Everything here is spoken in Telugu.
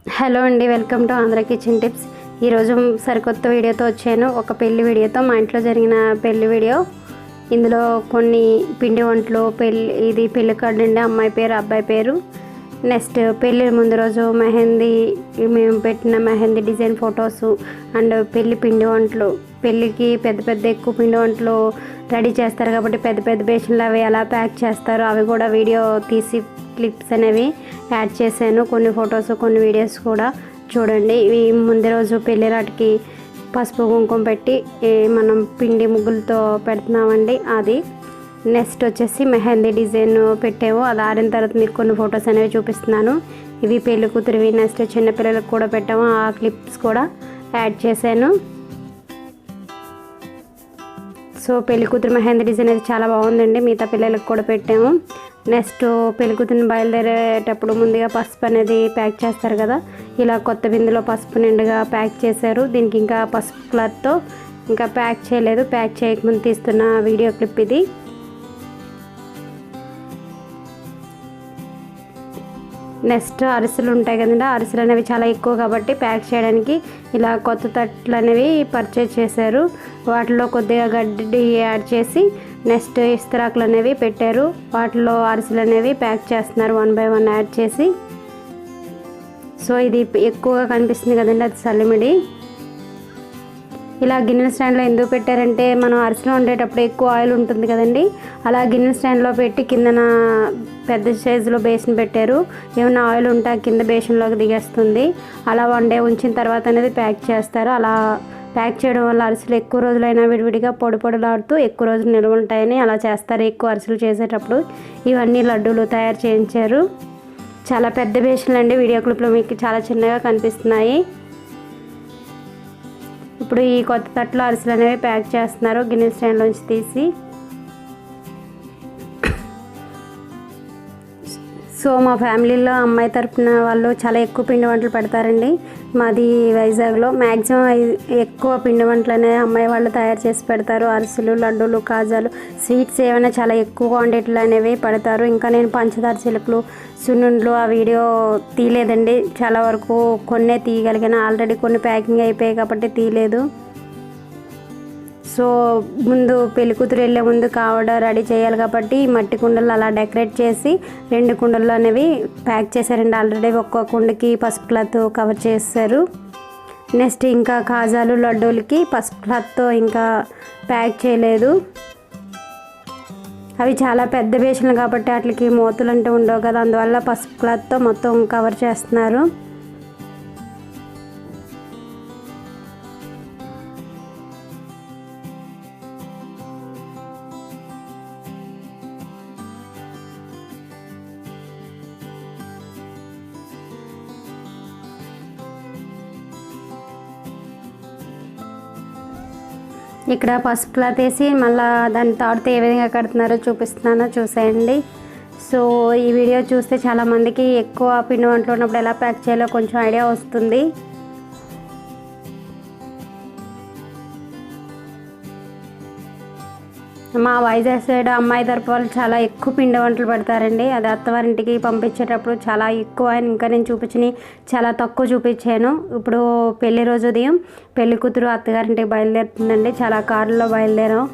హలో అండి, welcome to Andhra kitchen tips. ఈరోజు సరికొత్త వీడియోతో వచ్చాను. ఒక పెళ్లి వీడియోతో, మా ఇంట్లో జరిగిన పెళ్లి వీడియో. ఇందులో కొన్ని పిండి వంటలు, ఇది పెళ్లి కార్డు అండి, అమ్మాయి పేరు అబ్బాయి పేరు. నెక్స్ట్ పెళ్ళి ముందు రోజు మెహందీ, మేము పెట్టిన మెహందీ డిజైన్ ఫొటోసు అండ్ పెళ్లి పిండి వంటలు. పెళ్ళికి పెద్ద ఎక్కువ పిండి వంటలు రెడీ చేస్తారు కాబట్టి పెద్ద బేషన్లు అవి ఎలా ప్యాక్ చేస్తారో అవి కూడా వీడియో తీసి క్లిప్స్ అనేవి యాడ్ చేశాను. కొన్ని ఫొటోస్, కొన్ని వీడియోస్ కూడా చూడండి. ఇవి ముందు రోజు పెళ్లి రాటికి పసుపు కుంకుమ పెట్టి మనం పిండి ముగ్గులతో పెడుతున్నామండి. అది నెక్స్ట్ వచ్చేసి మెహందీ డిజైన్ పెట్టాము. అది ఆరిన తర్వాత మీకు కొన్ని ఫొటోస్ అనేవి చూపిస్తున్నాను. ఇవి పెళ్లి కూతురివి. నెక్స్ట్ చిన్నపిల్లలకు కూడా పెట్టాము, ఆ క్లిప్స్ కూడా యాడ్ చేశాను. సో పెళ్లి కూతురు మెహందీ డిజైన్ అయితే చాలా బాగుందండి. మిగతా పిల్లలకు కూడా పెట్టాము. నెక్స్ట్ పెళ్లి కూతురిని బయలుదేరేటప్పుడు ముందుగా పసుపు అనేది ప్యాక్ చేస్తారు కదా, ఇలా కొత్త బిందులో పసుపు నిండుగా ప్యాక్ చేశారు. దీనికి ఇంకా పసుపు క్లాత్తో ఇంకా ప్యాక్ చేయలేదు. ప్యాక్ చేయకముందు తీస్తున్న వీడియో క్లిప్ ఇది. నెక్స్ట్ అరిసెలు ఉంటాయి కదండి, అరిసెలు అనేవి చాలా ఎక్కువ కాబట్టి ప్యాక్ చేయడానికి ఇలా కొత్త తట్లు అనేవి పర్చేజ్ చేశారు. వాటిలో కొద్దిగా గడ్డి యాడ్ చేసి నెక్స్ట్ ఇస్తరాకులు అనేవి పెట్టారు. వాటిలో అరిసెలు అనేవి ప్యాక్ చేస్తున్నారు 1 by 1 యాడ్ చేసి. సో ఇది ఎక్కువగా కనిపిస్తుంది కదండి, అది సల్లిమిడి. ఇలా గిన్నెల స్టాండ్లో ఎందుకు పెట్టారంటే, మనం అరిసెలు వండేటప్పుడు ఎక్కువ ఆయిల్ ఉంటుంది కదండి, అలా గిన్నెల స్టాండ్లో పెట్టి కిందన పెద్ద సైజులో బేసిన్ పెట్టారు. ఏమైనా ఆయిల్ ఉంటే కింద బేసిన్లోకి దిగేస్తుంది. అలా ఉంచిన తర్వాత అనేది ప్యాక్ చేస్తారు. అలా ప్యాక్ చేయడం వల్ల అరిసెలు ఎక్కువ రోజులైనా విడివిడిగా పొడిలాడుతూ ఎక్కువ రోజులు నిల్వ ఉంటాయని అలా చేస్తారు ఎక్కువ అరిసెలు చేసేటప్పుడు. ఇవన్నీ లడ్డూలు తయారు చేయించారు. చాలా పెద్ద బేసిన్లు అండి, వీడియో క్లిప్లో మీకు చాలా చిన్నగా కనిపిస్తున్నాయి. ఇప్పుడు ఈ కొత్త తట్లో అరిసెలు అనేవి ప్యాక్ చేస్తున్నారు గిన్నె స్టాండ్లోంచి తీసి. సో మా ఫ్యామిలీలో అమ్మాయి తరపున వాళ్ళు చాలా ఎక్కువ పిండి వంటలు పెడతారండి. మాది వైజాగ్లో మ్యాక్సిమం ఎక్కువ పిండి వంటలు అనేవి అమ్మాయి వాళ్ళు తయారు చేసి పెడతారు. అరిసెలు, లడ్డూలు, కాజాలు, స్వీట్స్ ఏమైనా చాలా ఎక్కువ క్వాంటిటీలు అనేవి పెడతారు. ఇంకా నేను పంచదార చిలుకలు, సున్నుండ్లు ఆ వీడియో తీయలేదండి. చాలా వరకు కొన్నే తీయగలిగాను, ఆల్రెడీ కొన్ని ప్యాకింగ్ అయిపోయాయి కాబట్టి తీయలేదు. సో ముందు పెళ్లి కూతురు వెళ్ళే ముందు కావడ రెడీ చేయాలి కాబట్టి మట్టి కుండలు అలా డెకరేట్ చేసి 2 కుండలు అనేవి ప్యాక్ చేశారండి. ఆల్రెడీ ఒక్కొక్క కుండకి పసుపు క్లాత్ కవర్ చేశారు. నెక్స్ట్ ఇంకా కాజాలు, లడ్డూలకి పసుపు క్లాత్తో ఇంకా ప్యాక్ చేయలేదు. అవి చాలా పెద్ద బేషన్లు కాబట్టి వాటికి మూతలు అంటే ఉండవు కదా, అందువల్ల పసుపు క్లాత్తో మొత్తం కవర్ చేస్తున్నారు. ఇక్కడ పసుపు క్లాత్ వేసి మళ్ళీ దాన్ని తాడుతో ఏ విధంగా కడుతున్నారో చూపిస్తున్నానో చూసేయండి. సో ఈ వీడియో చూస్తే చాలామందికి ఎక్కువ పిండి వంటలు ఉన్నప్పుడు ఎలా ప్యాక్ చేయాలో కొంచెం ఐడియా వస్తుంది. మా వైజాగ్ సైడ్ అమ్మాయి తరపు వాళ్ళు చాలా ఎక్కువ పిండి వంటలు పెడతారండి. అది అత్తవారింటికి పంపించేటప్పుడు చాలా ఎక్కువ. ఇంకా నేను చాలా తక్కువ చూపించాను. ఇప్పుడు పెళ్లి రోజు ఉదయం పెళ్లి కూతురు అత్తగారింటికి బయలుదేరుతుందండి. చాలా కారులో బయలుదేరాం.